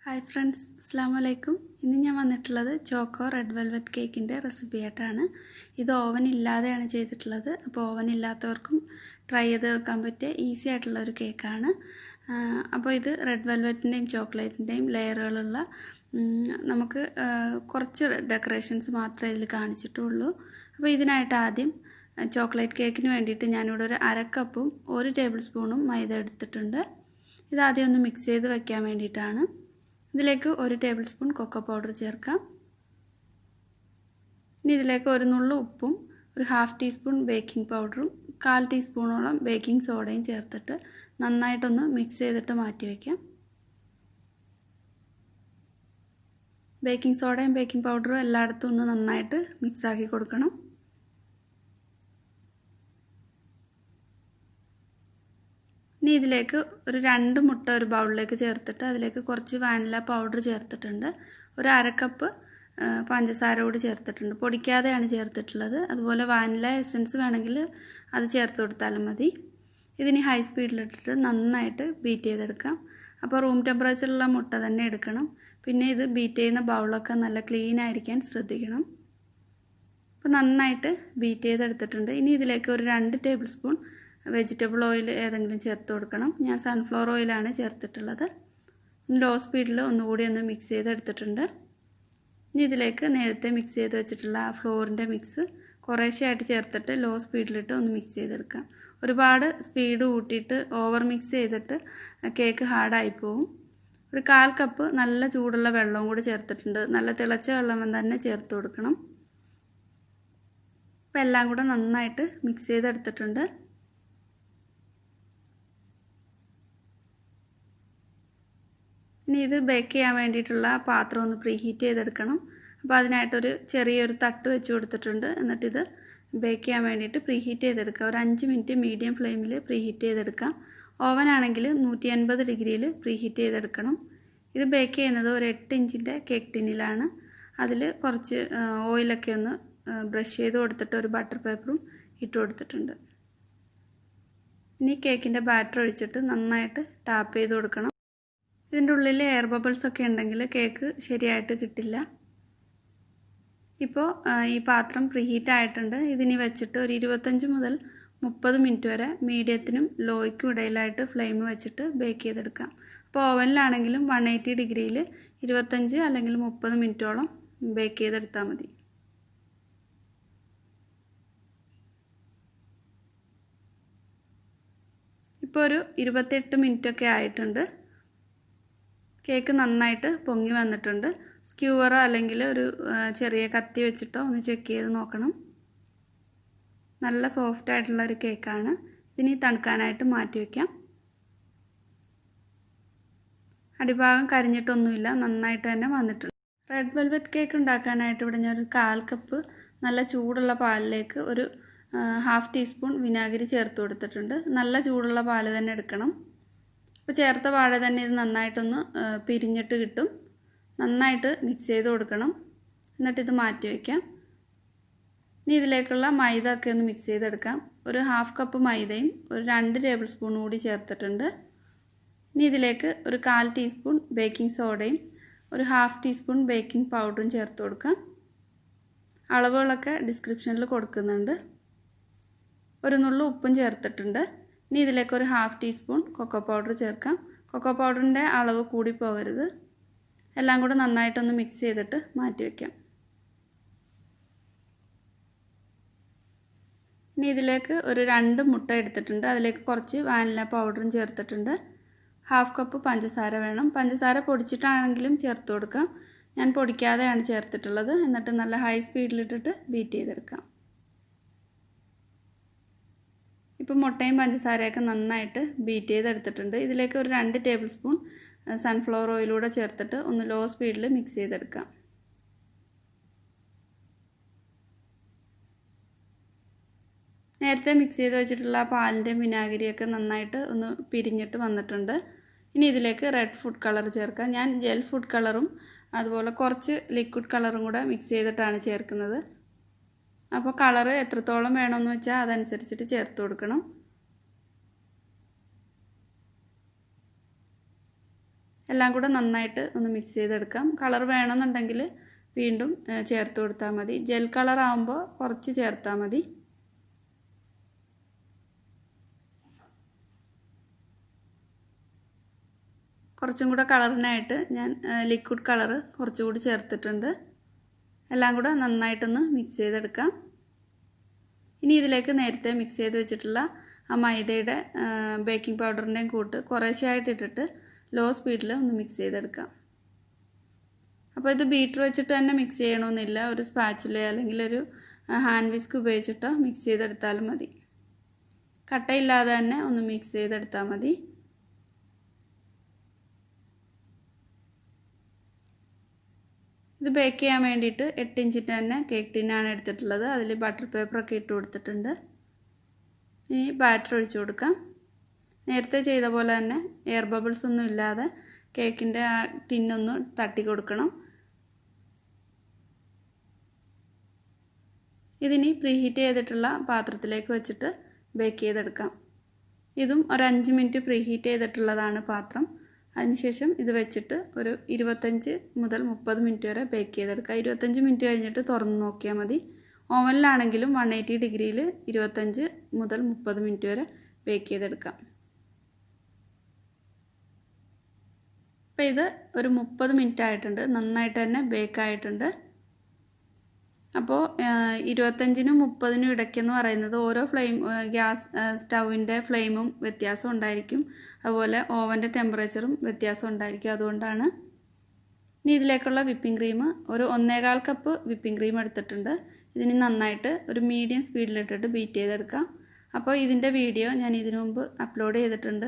Hi friends, Assalamu alaikum. ഇന്ന് ഞാൻ വന്നിട്ടുള്ളത് ചോക്കോ റെഡ് വെൽവെറ്റ് കേക്കിന്റെ റെസിപ്പി ആയിട്ടാണ്. ഇത് ഓവൻ ഇല്ലാതെയാണ് ചെയ്തിട്ടുള്ളത്. അപ്പോൾ ഓവൻ ഇല്ലാത്തവർക്കും ട്രൈ ചെയ്ത് നോക്കാൻ പറ്റിയ ഈസി ആയിട്ടുള്ള ഒരു കേക്കാണ്. അപ്പോൾ ഇത് റെഡ് വെൽവെറ്റിന്റെയും ചോക്ലേറ്റിന്റെയും ലെയറുകളുള്ള നമുക്ക് കുറച്ച് ഡെക്കറേഷൻസ് മാത്രമേ ഇതിൽ കാണിച്ചിട്ടുള്ളൂ. അപ്പോൾ ഇതിനായിട്ട് ആദ്യം ചോക്ലേറ്റ് കേക്കിന് വേണ്ടിയിട്ട് ഞാനിവിടെ ഒരു 1/2 കപ്പും 1 ടേബിൾ സ്പൂണും മൈദ എടുത്തിട്ടുണ്ട്. ഇത് ആദ്യം ഒന്ന് മിക്സ് ചെയ്ത് വെക്കാൻ വേണ്ടിയിട്ടാണ്. ഇതിലേക്ക് 1 ടേബിൾ സ്പൂൺ കൊക്കോ പൗഡർ ചേർക്കാം. ഇനി ഇതിലേക്ക് ഒരു നുള്ളു ഉപ്പും ഒരു 1/2 ടീസ്പൂൺ ബേക്കിംഗ് പൗഡറും 1/4 ടീസ്പൂണോളം ബേക്കിംഗ് സോഡയും ചേർത്തിട്ട് നന്നായിട്ടൊന്ന് മിക്സ് ചെയ്തിട്ട് മാറ്റി വയ്ക്കാം. ബേക്കിംഗ് സോഡയും ബേക്കിംഗ് പൗഡറും എല്ലായിടത്തും ഒന്ന് നന്നായിട്ട് മിക്സ് ആക്കി കൊടുക്കണം. ഇനി ഇതിലേക്ക് ഒരു 2 മുട്ട ഒരു ബൗളിലേക്ക് ചേർത്തിട്ട് അതിലേക്ക് കുറച്ച് വാനില പൗഡർ ചേർത്തിട്ടുണ്ട്. ഒരു 1/2 കപ്പ് പഞ്ചസാര കൂടി ചേർത്തിട്ടുണ്ട്. പൊടിക്കാതെയാണ് ചേർത്തിട്ടുള്ളത്. അതുപോലെ വാനില എസൻസ് വേണമെങ്കിൽ അത് ചേർത്ത് കൊടുത്താലും മതി. ഇതിനി ഹൈ സ്പീഡിലിട്ടിട്ട് നന്നായിട്ട് ബീറ്റ് ചെയ്തെടുക്കാം. അപ്പോൾ റൂം ടെമ്പറേച്ചറിലുള്ള മുട്ട തന്നെ എടുക്കണം. പിന്നെ ഇത് ബീറ്റ് ചെയ്യുന്ന ബൗളൊക്കെ നല്ല ക്ലീൻ ആയിരിക്കാൻ ശ്രദ്ധിക്കണം. അപ്പോൾ നന്നായിട്ട് ബീറ്റ് ചെയ്തെടുത്തിട്ടുണ്ട്. ഇനി ഇതിലേക്ക് ഒരു 2 ടേബിൾ സ്പൂൺ വെജിറ്റബിൾ ഓയിൽ ഏതെങ്കിലും ചേർത്ത് കൊടുക്കണം. ഞാൻ സൺഫ്ലവർ ഓയിലാണ് ചേർത്തിട്ടുള്ളത്. ലോ സ്പീഡിൽ ഒന്നുകൂടി ഒന്ന് മിക്സ് ചെയ്തെടുത്തിട്ടുണ്ട്. ഇനി ഇതിലേക്ക് നേരത്തെ മിക്സ് ചെയ്ത് വെച്ചിട്ടുള്ള ആ ഫ്ലോറിൻ്റെ മിക്സ് കുറേശ്ശെയായിട്ട് ചേർത്തിട്ട് ലോ സ്പീഡിലിട്ട് ഒന്ന് മിക്സ് ചെയ്തെടുക്കാം. ഒരുപാട് സ്പീഡ് കൂട്ടിയിട്ട് ഓവർ മിക്സ് ചെയ്തിട്ട് കേക്ക് ഹാർഡായി പോവും. ഒരു 1/4 കപ്പ് നല്ല ചൂടുള്ള വെള്ളവും കൂടി ചേർത്തിട്ടുണ്ട്. നല്ല തിളച്ച വെള്ളം തന്നെ ചേർത്ത് കൊടുക്കണം. അപ്പോൾ എല്ലാം കൂടെ നന്നായിട്ട് മിക്സ് ചെയ്തെടുത്തിട്ടുണ്ട്. ഇനി ഇത് ബേക്ക് ചെയ്യാൻ വേണ്ടിയിട്ടുള്ള പാത്രം ഒന്ന് പ്രീഹീറ്റ് ചെയ്തെടുക്കണം. അപ്പോൾ അതിനായിട്ടൊരു ചെറിയൊരു തട്ട് വെച്ച് കൊടുത്തിട്ടുണ്ട്. എന്നിട്ടിത് ബേക്ക് ചെയ്യാൻ വേണ്ടിയിട്ട് പ്രീഹീറ്റ് ചെയ്തെടുക്കുക. ഒരു 5 മിനിറ്റ് മീഡിയം ഫ്ലെയിമിൽ പ്രീഹീറ്റ് ചെയ്തെടുക്കാം. ഓവനാണെങ്കിൽ 180 ഡിഗ്രിയിൽ പ്രീഹീറ്റ് ചെയ്തെടുക്കണം. ഇത് ബേക്ക് ചെയ്യുന്നത് ഒരു 8 ഇഞ്ചിൻ്റെ കേക്ക് ടിന്നിലാണ്. അതിൽ കുറച്ച് ഓയിലൊക്കെ ഒന്ന് ബ്രഷ് ചെയ്ത് കൊടുത്തിട്ട് ഒരു ബട്ടർ പേപ്പറും ഇട്ട് കൊടുത്തിട്ടുണ്ട്. ഇനി കേക്കിൻ്റെ ബാറ്റർ ഒഴിച്ചിട്ട് നന്നായിട്ട് ടാപ്പ് ചെയ്ത് കൊടുക്കണം. ഇതിൻ്റെ ഉള്ളിൽ എയർ ബബിൾസ് ഒക്കെ ഉണ്ടെങ്കിൽ കേക്ക് ശരിയായിട്ട് കിട്ടില്ല. ഇപ്പോൾ ഈ പാത്രം പ്രീഹീറ്റ് ആയിട്ടുണ്ട്. ഇതിനി വെച്ചിട്ട് ഒരു 25 മുതൽ 30 മിനിറ്റ് വരെ മീഡിയത്തിനും ലോയ്ക്കും ഇടയിലായിട്ട് ഫ്ലെയിം വെച്ചിട്ട് ബേക്ക് ചെയ്തെടുക്കാം. അപ്പോൾ ഓവനിലാണെങ്കിലും 180 ഡിഗ്രിയിൽ 25 അല്ലെങ്കിൽ 30 മിനിറ്റോളം ബേക്ക് ചെയ്തെടുത്താൽ മതി. ഇപ്പോൾ ഒരു 28 മിനിറ്റൊക്കെ ആയിട്ടുണ്ട്. കേക്ക് നന്നായിട്ട് പൊങ്ങി വന്നിട്ടുണ്ട്. സ്ക്യൂവറോ അല്ലെങ്കിൽ ഒരു ചെറിയ കത്തി വെച്ചിട്ടോ ഒന്ന് ചെക്ക് ചെയ്ത് നോക്കണം. നല്ല സോഫ്റ്റ് ആയിട്ടുള്ള ഒരു കേക്കാണ്. ഇതിനി തണുക്കാനായിട്ട് മാറ്റി വയ്ക്കാം. അടിഭാഗം കരിഞ്ഞിട്ടൊന്നുമില്ല, നന്നായിട്ട് തന്നെ വന്നിട്ടുണ്ട്. റെഡ് വെൽവെറ്റ് കേക്ക് ഉണ്ടാക്കാനായിട്ട് ഇവിടെ ഞാനൊരു 1/4 കപ്പ് നല്ല ചൂടുള്ള പാലിലേക്ക് ഒരു 1/2 ടീസ്പൂൺ വിനാഗിരി ചേർത്ത് കൊടുത്തിട്ടുണ്ട്. നല്ല ചൂടുള്ള പാല് തന്നെ എടുക്കണം. അപ്പോൾ ചേർത്ത പാടെ തന്നെ ഇത് നന്നായിട്ടൊന്ന് പിരിഞ്ഞിട്ട് കിട്ടും. നന്നായിട്ട് മിക്സ് ചെയ്ത് കൊടുക്കണം. എന്നിട്ടിത് മാറ്റി വയ്ക്കാം. ഇനി ഇതിലേക്കുള്ള മൈദ ഒക്കെ ഒന്ന് മിക്സ് ചെയ്തെടുക്കാം. ഒരു 1/2 കപ്പ് മൈദയും ഒരു 2 ടേബിൾ സ്പൂൺ കൂടി ചേർത്തിട്ടുണ്ട്. ഇനി ഇതിലേക്ക് ഒരു 1/4 ടീസ്പൂൺ ബേക്കിംഗ് സോഡയും ഒരു 1/2 ടീസ്പൂൺ ബേക്കിംഗ് പൗഡറും ചേർത്ത് കൊടുക്കാം. അളവുകളൊക്കെ ഡിസ്ക്രിപ്ഷനിൽ കൊടുക്കുന്നുണ്ട്. ഒരു നുള്ളു ഉപ്പും ചേർത്തിട്ടുണ്ട്. ഇനി ഇതിലേക്ക് ഒരു 1/2 ടീസ്പൂൺ കൊക്കോ പൗഡർ ചേർക്കാം. കൊക്കോ പൗഡറിൻ്റെ അളവ് കൂടി പോകരുത്. എല്ലാം കൂടെ നന്നായിട്ടൊന്ന് മിക്സ് ചെയ്തിട്ട് മാറ്റി വയ്ക്കാം. ഇനി ഇതിലേക്ക് ഒരു 2 മുട്ട എടുത്തിട്ടുണ്ട്. അതിലേക്ക് കുറച്ച് വാനില പൗഡറും ചേർത്തിട്ടുണ്ട്. 1/2 കപ്പ് പഞ്ചസാര വേണം. പഞ്ചസാര പൊടിച്ചിട്ടാണെങ്കിലും ചേർത്ത് കൊടുക്കാം. ഞാൻ പൊടിക്കാതെയാണ് ചേർത്തിട്ടുള്ളത്. എന്നിട്ട് നല്ല ഹൈ സ്പീഡിലിട്ടിട്ട് ബീറ്റ് ചെയ്തെടുക്കാം. ഇപ്പോൾ മുട്ടയും പഞ്ചസാരയൊക്കെ നന്നായിട്ട് ബീറ്റ് ചെയ്തെടുത്തിട്ടുണ്ട്. ഇതിലേക്ക് ഒരു 2 ടേബിൾ സ്പൂൺ സൺഫ്ലവർ ഓയിലൂടെ ചേർത്തിട്ട് ഒന്ന് ലോ സ്പീഡിൽ മിക്സ് ചെയ്തെടുക്കാം. നേരത്തെ മിക്സ് ചെയ്ത് വെച്ചിട്ടുള്ള പാലിൻ്റെ വിനാഗിരിയൊക്കെ നന്നായിട്ട് ഒന്ന് പിരിഞ്ഞിട്ട് വന്നിട്ടുണ്ട്. ഇനി ഇതിലേക്ക് റെഡ് ഫുഡ് കളർ ചേർക്കാം. ഞാൻ ജെൽ ഫുഡ് കളറും അതുപോലെ കുറച്ച് ലിക്വിഡ് കളറും കൂടെ മിക്സ് ചെയ്തിട്ടാണ് ചേർക്കുന്നത്. അപ്പോൾ കളറ് എത്രത്തോളം വേണമെന്ന് വെച്ചാൽ അതനുസരിച്ചിട്ട് ചേർത്ത് കൊടുക്കണം. എല്ലാം കൂടെ നന്നായിട്ട് ഒന്ന് മിക്സ് ചെയ്തെടുക്കാം. കളർ വേണമെന്നുണ്ടെങ്കിൽ വീണ്ടും ചേർത്ത് കൊടുത്താൽ മതി. ജെൽ കളർ ആകുമ്പോൾ കുറച്ച് ചേർത്താൽ മതി. കുറച്ചും കൂടെ കളറിനായിട്ട് ഞാൻ ലിക്വിഡ് കളർ കുറച്ചുകൂടി ചേർത്തിട്ടുണ്ട്. എല്ലാം കൂടെ നന്നായിട്ടൊന്ന് മിക്സ് ചെയ്തെടുക്കാം. ഇനി ഇതിലേക്ക് നേരത്തെ മിക്സ് ചെയ്ത് വെച്ചിട്ടുള്ള ആ മൈദയുടെ ബേക്കിംഗ് പൗഡറിൻ്റെയും കൂട്ട് കുറേശ്ശെയായിട്ട് ഇട്ടിട്ട് ലോ സ്പീഡിൽ ഒന്ന് മിക്സ് ചെയ്തെടുക്കാം. അപ്പോൾ ഇത് ബീറ്റർ വെച്ചിട്ട് തന്നെ മിക്സ് ചെയ്യണമെന്നില്ല. ഒരു സ്പാച്ചുല അല്ലെങ്കിൽ ഒരു ഹാൻഡ് വിസ്ക് ഉപയോഗിച്ചിട്ടോ മിക്സ് ചെയ്തെടുത്താലും മതി. കട്ടയില്ലാതെ തന്നെ ഒന്ന് മിക്സ് ചെയ്തെടുത്താൽ മതി. ഇത് ബേക്ക് ചെയ്യാൻ വേണ്ടിയിട്ട് 8 ഇഞ്ചിൻ്റെ തന്നെ കേക്ക് ടിന്നാണ് എടുത്തിട്ടുള്ളത്. അതിൽ ബട്ടർ പേപ്പറൊക്കെ ഇട്ട് കൊടുത്തിട്ടുണ്ട്. ഇനി ബാറ്റർ ഒഴിച്ചു കൊടുക്കാം. നേരത്തെ ചെയ്ത പോലെ തന്നെ എയർ ബബിൾസ് ഒന്നും ഇല്ലാതെ കേക്കിൻ്റെ ആ ടിന്നൊന്ന് തട്ടി കൊടുക്കണം. ഇതിനി പ്രീഹീറ്റ് ചെയ്തിട്ടുള്ള പാത്രത്തിലേക്ക് വെച്ചിട്ട് ബേക്ക് ചെയ്തെടുക്കാം. ഇതും ഒരു 5 മിനിറ്റ് പ്രീഹീറ്റ് ചെയ്തിട്ടുള്ളതാണ് പാത്രം. അതിനുശേഷം ഇത് വെച്ചിട്ട് ഒരു 25 മുതൽ 30 മിനിറ്റ് വരെ ബേക്ക് ചെയ്തെടുക്കുക. 25 മിനിറ്റ് കഴിഞ്ഞിട്ട് തുറന്ന് നോക്കിയാൽ മതി. ഓവനിലാണെങ്കിലും 180 ഡിഗ്രിയിൽ 25 മുതൽ 30 മിനിറ്റ് വരെ ബേക്ക് ചെയ്തെടുക്കാം. അപ്പോൾ ഇത് ഒരു 30 മിനിറ്റ് ആയിട്ടുണ്ട്. നന്നായിട്ട് തന്നെ ബേക്ക് ആയിട്ടുണ്ട്. അപ്പോൾ 25നും 30നും ഇടയ്ക്കെന്ന് പറയുന്നത് ഓരോ ഗ്യാസ് സ്റ്റൗവിൻ്റെ ഫ്ലെയിമും വ്യത്യാസം ഉണ്ടായിരിക്കും. അതുപോലെ ഓവൻ്റെ ടെമ്പറേച്ചറും വ്യത്യാസം ഉണ്ടായിരിക്കും. അതുകൊണ്ടാണ്. ഇനി ഇതിലേക്കുള്ള വിപ്പിംഗ് ക്രീം ഒരു 1.25 കപ്പ് വിപ്പിംഗ് ക്രീം എടുത്തിട്ടുണ്ട്. ഇതിന് നന്നായിട്ട് ഒരു മീഡിയം സ്പീഡിലിട്ടിട്ട് ബീറ്റ് ചെയ്തെടുക്കാം. അപ്പോൾ ഇതിൻ്റെ വീഡിയോ ഞാൻ ഇതിനു മുമ്പ് അപ്ലോഡ് ചെയ്തിട്ടുണ്ട്,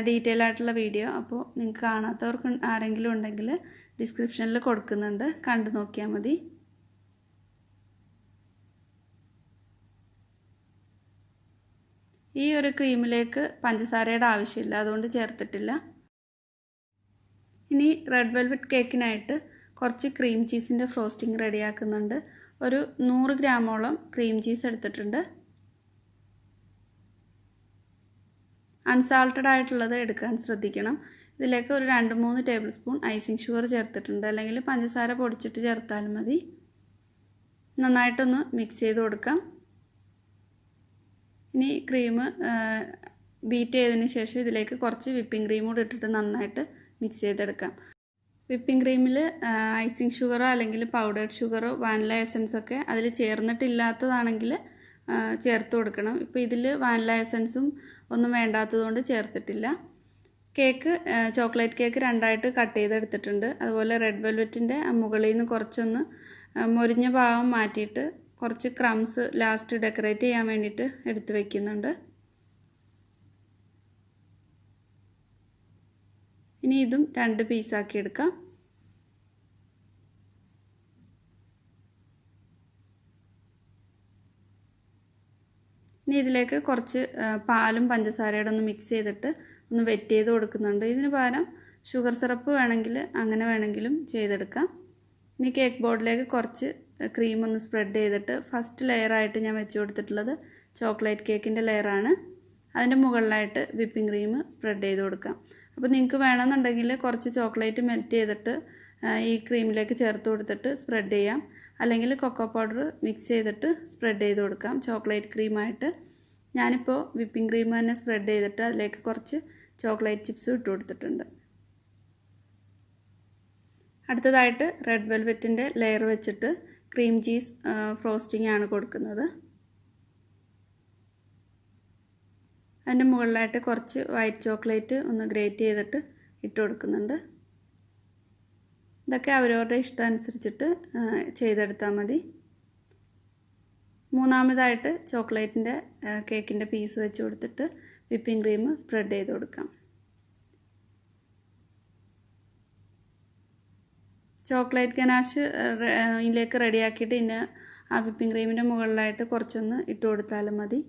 ഡീറ്റെയിൽ ആയിട്ടുള്ള വീഡിയോ. അപ്പോൾ നിങ്ങൾക്ക് കാണാത്തവർക്ക് ആരെങ്കിലും ഉണ്ടെങ്കിൽ ഡിസ്ക്രിപ്ഷനിൽ കൊടുക്കുന്നുണ്ട്, കണ്ടു നോക്കിയാൽ മതി. ഈ ഒരു ക്രീമിലേക്ക് പഞ്ചസാരയുടെ ആവശ്യമില്ല, അതുകൊണ്ട് ചേർത്തിട്ടില്ല. ഇനി റെഡ് വെൽവെറ്റ് കേക്കിനായിട്ട് കുറച്ച് ക്രീം ചീസിൻ്റെ ഫ്രോസ്റ്റിംഗ് റെഡിയാക്കുന്നുണ്ട്. ഒരു 100 ഗ്രാമോളം ക്രീം ചീസ് എടുത്തിട്ടുണ്ട്. അൺസാൾട്ടഡ് ആയിട്ടുള്ളത് എടുക്കാൻ ശ്രദ്ധിക്കണം. ഇതിലേക്ക് ഒരു 2-3 ടേബിൾ സ്പൂൺ ഐസിങ് ഷുഗർ ചേർത്തിട്ടുണ്ട്. അല്ലെങ്കിൽ പഞ്ചസാര പൊടിച്ചിട്ട് ചേർത്താലും മതി. നന്നായിട്ടൊന്ന് മിക്സ് ചെയ്ത് കൊടുക്കാം. ഇനി ക്രീം ബീറ്റ് ചെയ്തതിന് ശേഷം ഇതിലേക്ക് കുറച്ച് വിപ്പിംഗ് ക്രീം കൂടി ഇട്ടിട്ട് നന്നായിട്ട് മിക്സ് ചെയ്തെടുക്കാം. വിപ്പിംഗ് ക്രീമിൽ ഐസിങ് ഷുഗറോ അല്ലെങ്കിൽ പൗഡേർഡ് ഷുഗറോ വാനില എസൻസൊക്കെ അതിൽ ചേർന്നിട്ടില്ലാത്തതാണെങ്കിൽ ചേർത്ത് കൊടുക്കണം. ഇപ്പോൾ ഇതിൽ വാനില എസൻസും ഒന്നും വേണ്ടാത്തതുകൊണ്ട് ചേർത്തിട്ടില്ല. കേക്ക് ചോക്ലേറ്റ് കേക്ക് 2ആയിട്ട് കട്ട് ചെയ്തെടുത്തിട്ടുണ്ട്. അതുപോലെ റെഡ് വെൽവെറ്റിൻ്റെ മുകളിൽ നിന്ന് കുറച്ചൊന്ന് മൊരിഞ്ഞ ഭാഗം മാറ്റിയിട്ട് കുറച്ച് ക്രംസ് ലാസ്റ്റ് ഡെക്കറേറ്റ് ചെയ്യാൻ വേണ്ടിയിട്ട് എടുത്ത് വയ്ക്കുന്നുണ്ട്. ഇനി ഇതും 2 പീസാക്കി എടുക്കാം. ഇനി ഇതിലേക്ക് കുറച്ച് പാലും പഞ്ചസാരയുടെ ഒന്ന് മിക്സ് ചെയ്തിട്ട് ഒന്ന് വെറ്റ് ചെയ്ത് കൊടുക്കുന്നുണ്ട്. ഇതിന് പകരം ഷുഗർ സിറപ്പ് വേണമെങ്കിൽ അങ്ങനെ വേണമെങ്കിലും ചെയ്തെടുക്കാം. ഇനി കേക്ക് ബോർഡിലേക്ക് കുറച്ച് ക്രീം ഒന്ന് സ്പ്രെഡ് ചെയ്തിട്ട് ഫസ്റ്റ് ലെയറായിട്ട് ഞാൻ വെച്ച് കൊടുത്തിട്ടുള്ളത് ചോക്ലേറ്റ് കേക്കിൻ്റെ ലെയറാണ്. അതിൻ്റെ മുകളിലായിട്ട് വിപ്പിംഗ് ക്രീം സ്പ്രെഡ് ചെയ്ത് കൊടുക്കാം. അപ്പോൾ നിങ്ങൾക്ക് വേണമെന്നുണ്ടെങ്കിൽ കുറച്ച് ചോക്ലേറ്റ് മെൽറ്റ് ചെയ്തിട്ട് ഈ ക്രീമിലേക്ക് ചേർത്ത് കൊടുത്തിട്ട് സ്പ്രെഡ് ചെയ്യാം. അല്ലെങ്കിൽ കൊക്കോ പൗഡർ മിക്സ് ചെയ്തിട്ട് സ്പ്രെഡ് ചെയ്ത് കൊടുക്കാം ചോക്ലേറ്റ് ക്രീമായിട്ട്. ഞാനിപ്പോൾ വിപ്പിംഗ് ക്രീം തന്നെ സ്പ്രെഡ് ചെയ്തിട്ട് അതിലേക്ക് കുറച്ച് ചോക്ലേറ്റ് ചിപ്സ് ഇട്ട് കൊടുത്തിട്ടുണ്ട്. അടുത്തതായിട്ട് റെഡ് വെൽവെറ്റിൻ്റെ ലെയർ വെച്ചിട്ട് ക്രീം ചീസ് ഫ്രോസ്റ്റിംഗ് ആണ് കൊടുക്കുന്നത്. അതിൻ്റെ മുകളിലായിട്ട് കുറച്ച് വൈറ്റ് ചോക്ലേറ്റ് ഒന്ന് ഗ്രേറ്റ് ചെയ്തിട്ട് ഇട്ട് കൊടുക്കുന്നുണ്ട്. ഇതൊക്കെ അവരവരുടെ ഇഷ്ടം അനുസരിച്ചിട്ട് ചെയ്തെടുത്താൽ മതി. മൂന്നാമതായിട്ട് ചോക്ലേറ്റിൻ്റെ കേക്കിൻ്റെ പീസ് വെച്ച് കൊടുത്തിട്ട് വിപ്പിംഗ് ക്രീം സ്പ്രെഡ് ചെയ്ത് കൊടുക്കാം. ചോക്ലേറ്റ് ഗനാഷ് ഇതിലേക്ക് റെഡിയാക്കിയിട്ട് ഇന്ന് ആ വിപ്പിംഗ് ക്രീമിൻ്റെ മുകളിലായിട്ട് കുറച്ചൊന്ന് ഇട്ട് കൊടുത്താലും മതി.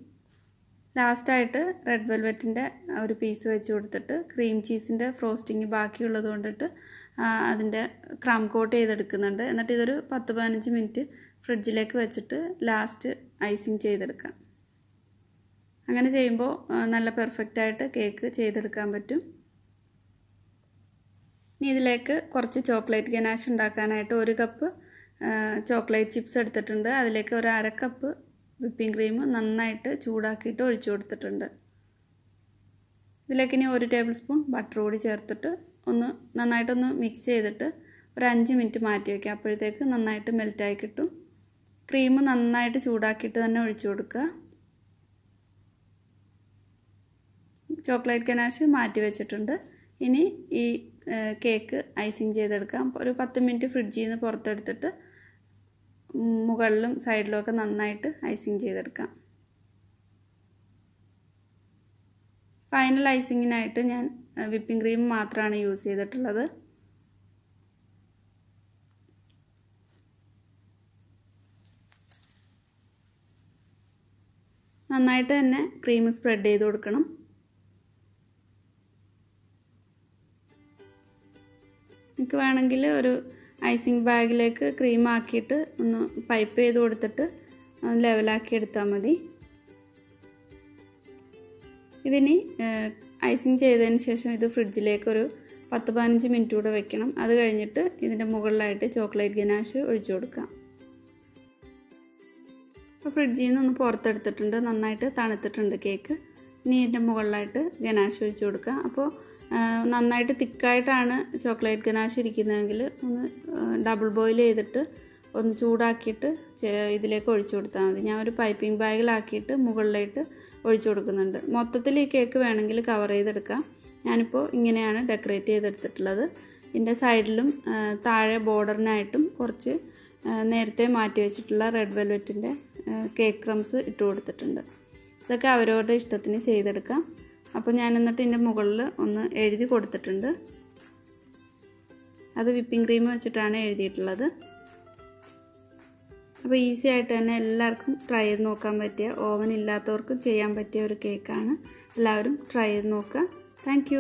ലാസ്റ്റായിട്ട് റെഡ് വെൽവെറ്റിൻ്റെ ഒരു പീസ് വെച്ച് കൊടുത്തിട്ട് ക്രീം ചീസിൻ്റെ ഫ്രോസ്റ്റിംഗ് ബാക്കിയുള്ളത് കൊണ്ടിട്ട് അതിൻ്റെ ക്രം കോട്ട് ചെയ്തെടുക്കുന്നുണ്ട്. എന്നിട്ട് ഇതൊരു 10-15 മിനിറ്റ് ഫ്രിഡ്ജിലേക്ക് വെച്ചിട്ട് ലാസ്റ്റ് ഐസിങ് ചെയ്തെടുക്കാം. അങ്ങനെ ചെയ്യുമ്പോൾ നല്ല പെർഫെക്റ്റായിട്ട് കേക്ക് ചെയ്തെടുക്കാൻ പറ്റും. ഇനി ഇതിലേക്ക് കുറച്ച് ചോക്ലേറ്റ് ഗനാഷ് ഉണ്ടാക്കാനായിട്ട് 1 കപ്പ് ചോക്ലേറ്റ് ചിപ്സ് എടുത്തിട്ടുണ്ട്. അതിലേക്ക് ഒരു 1/2 കപ്പ് വിപ്പിംഗ് ക്രീം നന്നായിട്ട് ചൂടാക്കിയിട്ട് ഒഴിച്ചു കൊടുത്തിട്ടുണ്ട്. ഇതിലേക്ക് ഇനി 1 ടേബിൾ സ്പൂൺ ബട്ടർ കൂടി ചേർത്തിട്ട് നന്നായിട്ടൊന്ന് മിക്സ് ചെയ്തിട്ട് ഒരു 5 മിനിറ്റ് മാറ്റി വയ്ക്കുക. അപ്പോഴത്തേക്ക് നന്നായിട്ട് മെൽറ്റായി കിട്ടും. ക്രീം നന്നായിട്ട് ചൂടാക്കിയിട്ട് തന്നെ ഒഴിച്ചു കൊടുക്കുക. ചോക്ലേറ്റ് ഗനാഷ് മാറ്റി വെച്ചിട്ടുണ്ട്. ഇനി ഈ കേക്ക് ഐസിങ് ചെയ്തെടുക്കാം. ഒരു 10 മിനിറ്റ് ഫ്രിഡ്ജിൽ നിന്ന് പുറത്തെടുത്തിട്ട് മുകളിലും സൈഡിലും ഒക്കെ നന്നായിട്ട് ഐസിങ് ചെയ്തെടുക്കാം. ഫൈനൽ ഐസിങ്ങിനായിട്ട് ഞാൻ വിപ്പിംഗ് ക്രീം മാത്രമാണ് യൂസ് ചെയ്തിട്ടുള്ളത്. നന്നായിട്ട് തന്നെ ക്രീം സ്പ്രെഡ് ചെയ്ത് കൊടുക്കണം. നിങ്ങൾക്ക് വേണമെങ്കിൽ ഒരു ഐസിങ് ബാഗിലേക്ക് ക്രീം ആക്കിയിട്ട് ഒന്ന് പൈപ്പ് ചെയ്ത് കൊടുത്തിട്ട് ലെവലാക്കി എടുത്താൽ മതി. ഇതിനി ഐസിങ് ചെയ്തതിന് ശേഷം ഇത് ഫ്രിഡ്ജിലേക്ക് ഒരു 10-15 മിനിറ്റ് കൂടെ വെക്കണം. അത് കഴിഞ്ഞിട്ട് ഇതിൻ്റെ മുകളിലായിട്ട് ചോക്ലേറ്റ് ഗനാഷ് ഒഴിച്ചു കൊടുക്കാം. അപ്പോൾ ഫ്രിഡ്ജിൽ നിന്ന് ഒന്ന് പുറത്തെടുത്തിട്ടുണ്ട്. നന്നായിട്ട് തണുത്തിട്ടുണ്ട് കേക്ക്. ഇനി ഇതിൻ്റെ മുകളിലായിട്ട് ഗനാഷ് ഒഴിച്ചു കൊടുക്കുക. അപ്പോൾ നന്നായിട്ട് തിക്കായിട്ടാണ് ചോക്ലേറ്റ് ഗനാഷ് ഇരിക്കുന്നതെങ്കിൽ ഒന്ന് ഡബിൾ ബോയിൽ ചെയ്തിട്ട് ഒന്ന് ചൂടാക്കിയിട്ട് ഇതിലേക്ക് ഒഴിച്ചു കൊടുത്താൽ മതി. ഞാൻ ഒരു പൈപ്പിംഗ് ബാഗിലാക്കിയിട്ട് മുകളിലായിട്ട് ഒഴിച്ചു കൊടുക്കുന്നുണ്ട്. മൊത്തത്തിൽ ഈ കേക്ക് വേണമെങ്കിൽ കവർ ചെയ്തെടുക്കാം. ഞാനിപ്പോൾ ഇങ്ങനെയാണ് ഡെക്കറേറ്റ് ചെയ്തെടുത്തിട്ടുള്ളത്. ഇതിൻ്റെ സൈഡിലും താഴെ ബോർഡറിനായിട്ടും കുറച്ച് നേരത്തെ മാറ്റി വെച്ചിട്ടുള്ള റെഡ് വെൽവെറ്റിൻ്റെ കേക്ക് ക്രംസ് ഇട്ട് കൊടുത്തിട്ടുണ്ട്. ഇതൊക്കെ അവരവരുടെ ഇഷ്ടത്തിന് ചെയ്തെടുക്കാം. അപ്പോൾ ഞാൻ എന്നിട്ട് ഇതിൻ്റെ മുകളിൽ ഒന്ന് എഴുതി കൊടുത്തിട്ടുണ്ട്. അത് വിപ്പിംഗ് ക്രീം വെച്ചിട്ടാണ് എഴുതിയിട്ടുള്ളത്. അപ്പോൾ ഈസി ആയിട്ട് തന്നെ എല്ലാവർക്കും ട്രൈ ചെയ്ത് നോക്കാൻ പറ്റിയ, ഓവൻ ഇല്ലാത്തവർക്കും ചെയ്യാൻ പറ്റിയ ഒരു കേക്കാണ്. എല്ലാവരും ട്രൈ ചെയ്ത് നോക്കുക. താങ്ക്